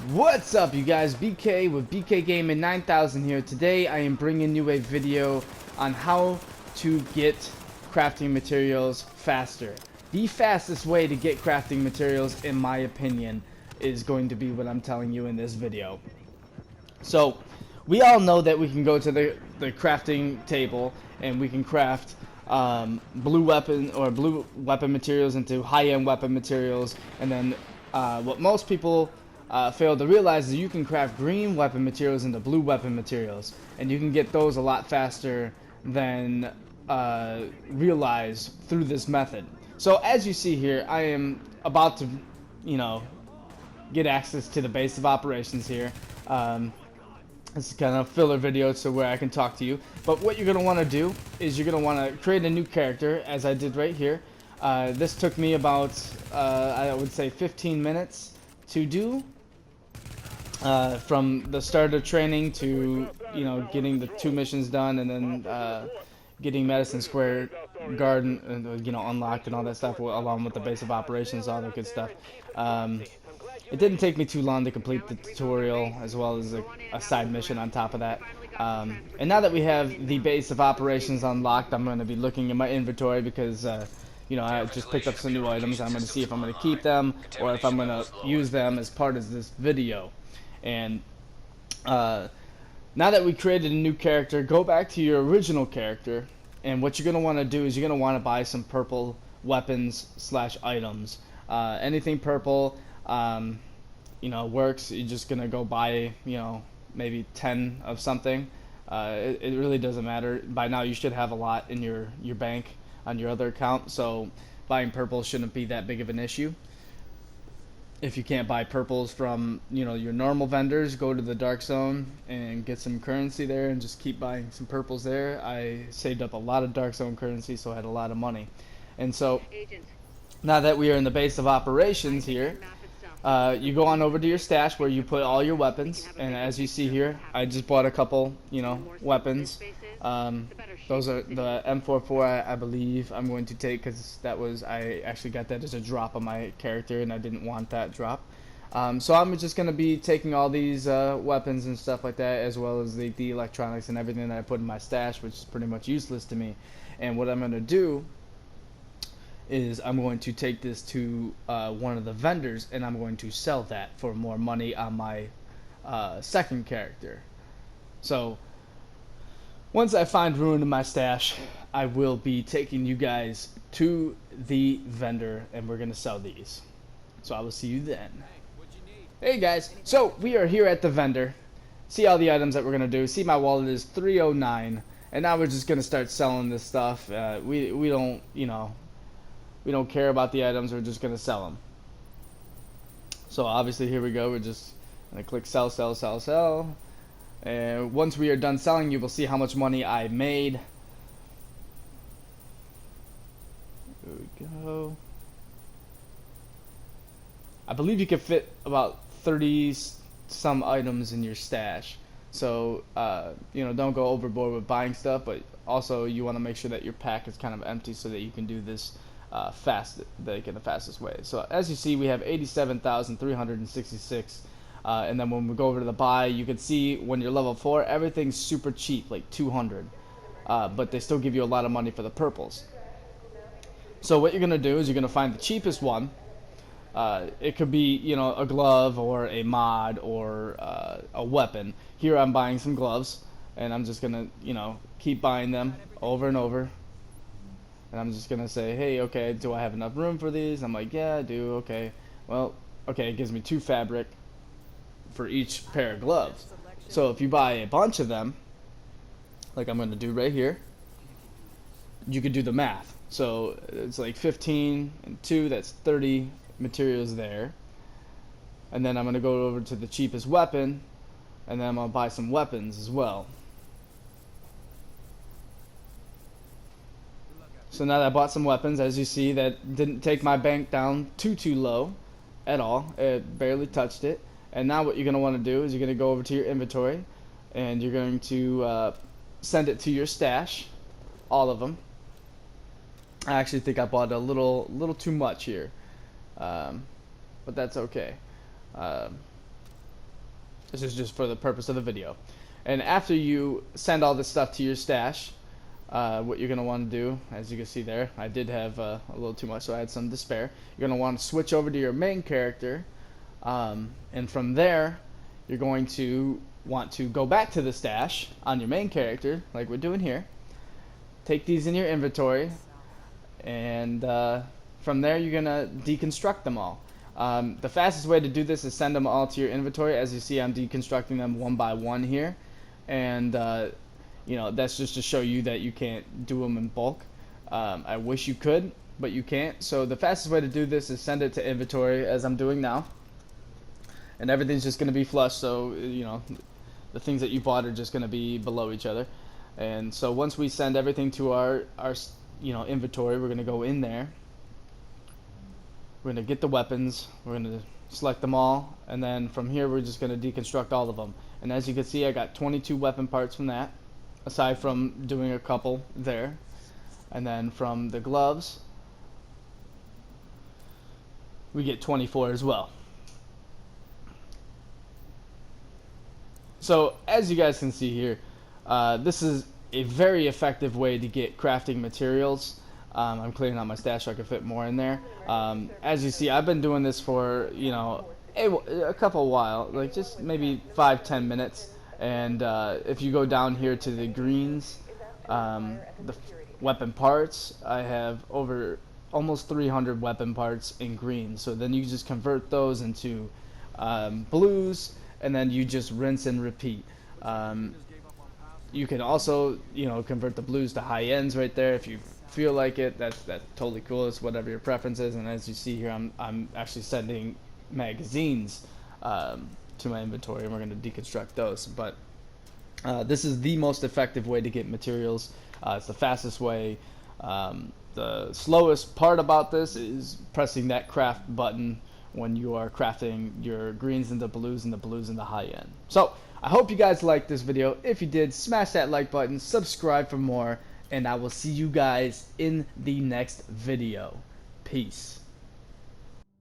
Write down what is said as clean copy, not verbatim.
What's up, you guys? BK with BK Gaming 9000 here. Today I am bringing you a video on how to get crafting materials faster. The fastest way to get crafting materials, in my opinion, is going to be what I'm telling you in this video. So, we all know that we can go to the crafting table and we can craft blue weapon materials into high-end weapon materials, and then what most people fail to realize is you can craft green weapon materials into blue weapon materials, and you can get those a lot faster than realize through this method. So as you see here, I am about to, get access to the base of operations here. This is kind of a filler video to where I can talk to you. But what you're going to want to do is you're going to want to create a new character, as I did right here. This took me about, I would say, 15 minutes to do. From the start of training to, getting the 2 missions done, and then getting Madison Square Garden, unlocked and all that stuff, along with the base of operations, all that good stuff. It didn't take me too long to complete the tutorial, as well as a side mission on top of that. And now that we have the base of operations unlocked, I'm going to be looking in my inventory because, I just picked up some new items. I'm going to see if I'm going to keep them or if I'm going to use them as part of this video. And now that we created a new character, go back to your original character, and what you're going to want to do is you're going to want to buy some purple weapons / items. Anything purple, works. You're just going to go buy, maybe 10 of something. It really doesn't matter. By now you should have a lot in your bank on your other account, so buying purple shouldn't be that big of an issue. If you can't buy purples from your normal vendors, go to the Dark Zone and get some currency there and just keep buying some purples there. I saved up a lot of Dark Zone currency, so I had a lot of money. And so now that we are in the base of operations here, you go on over to your stash where you put all your weapons, and as you see here, I just bought a couple weapons. Those are the M44, I believe I'm going to take, because I actually got that as a drop on my character and I didn't want that drop. So I'm just going to be taking all these weapons and stuff like that, as well as the electronics and everything that I put in my stash, which is pretty much useless to me. And what I'm going to do is I'm going to take this to one of the vendors, and I'm going to sell that for more money on my second character. So once I find room in my stash, I will be taking you guys to the vendor, and we're going to sell these. So I will see you then. Hey guys, so we are here at the vendor. See all the items that we're going to do. See, my wallet is 309, and now we're just going to start selling this stuff. We don't, we don't care about the items, we're just going to sell them. So obviously here we go, we're just going to click sell, sell, sell, sell. And once we are done selling, you will see how much money I made. There we go. I believe you can fit about 30 some items in your stash. So, don't go overboard with buying stuff, but also you want to make sure that your pack is kind of empty so that you can do this in the fastest way. So as you see, we have 87,366, and then when we go over to the buy, you can see when you're level 4, everything's super cheap, like 200, but they still give you a lot of money for the purples. So what you're gonna do is you're gonna find the cheapest one. It could be a glove or a mod or a weapon. Here I'm buying some gloves, and I'm just gonna keep buying them over and over. And I'm just gonna say, hey, okay, do I have enough room for these? I'm like, yeah, I do. Okay, well, okay, it gives me 2 fabric for each pair of gloves. So if you buy a bunch of them, like I'm gonna do right here, you could do the math. So it's like 15 and 2, that's 30 materials there. And then I'm gonna go over to the cheapest weapon, and then I'm gonna buy some weapons as well. So now that I bought some weapons, as you see, that didn't take my bank down too low at all. It barely touched it. And now what you're going to want to do is you're going to go over to your inventory, and you're going to send it to your stash, all of them. I actually think I bought a little too much here, but that's okay. This is just for the purpose of the video. And after you send all this stuff to your stash, what you're going to want to do, as you can see there, I did have a little too much, so I had some to spare. You're going to want to switch over to your main character, and from there, you're going to want to go back to the stash on your main character, like we're doing here. Take these in your inventory, and from there, you're going to deconstruct them all. The fastest way to do this is send them all to your inventory. As you see, I'm deconstructing them one by one here, and you know, that's just to show you that you can't do them in bulk. I wish you could, but you can't. So the fastest way to do this is send it to inventory, as I'm doing now, and everything's just going to be flush. So you know, the things that you bought are just going to be below each other. And so once we send everything to our inventory, we're going to go in there. We're going to get the weapons, we're going to select them all, and then from here we're just going to deconstruct all of them. And as you can see, I got 22 weapon parts from that, aside from doing a couple there. And then from the gloves, we get 24 as well. So as you guys can see here, this is a very effective way to get crafting materials. I'm clearing out my stash so I can fit more in there. As you see, I've been doing this for, you know, a couple while, like just maybe 5-10 minutes. And if you go down here to the greens, the weapon parts, I have over almost 300 weapon parts in green. So then you just convert those into blues, and then you just rinse and repeat. You can also, you know, convert the blues to high ends right there if you feel like it. That's totally cool. It's whatever your preference is. And as you see here, I'm actually sending magazines to my inventory, and we're going to deconstruct those. But this is the most effective way to get materials. It's the fastest way. The slowest part about this is pressing that craft button when you are crafting your greens into blues and the blues into high end. So I hope you guys liked this video. If you did, smash that like button, subscribe for more, and I will see you guys in the next video. Peace.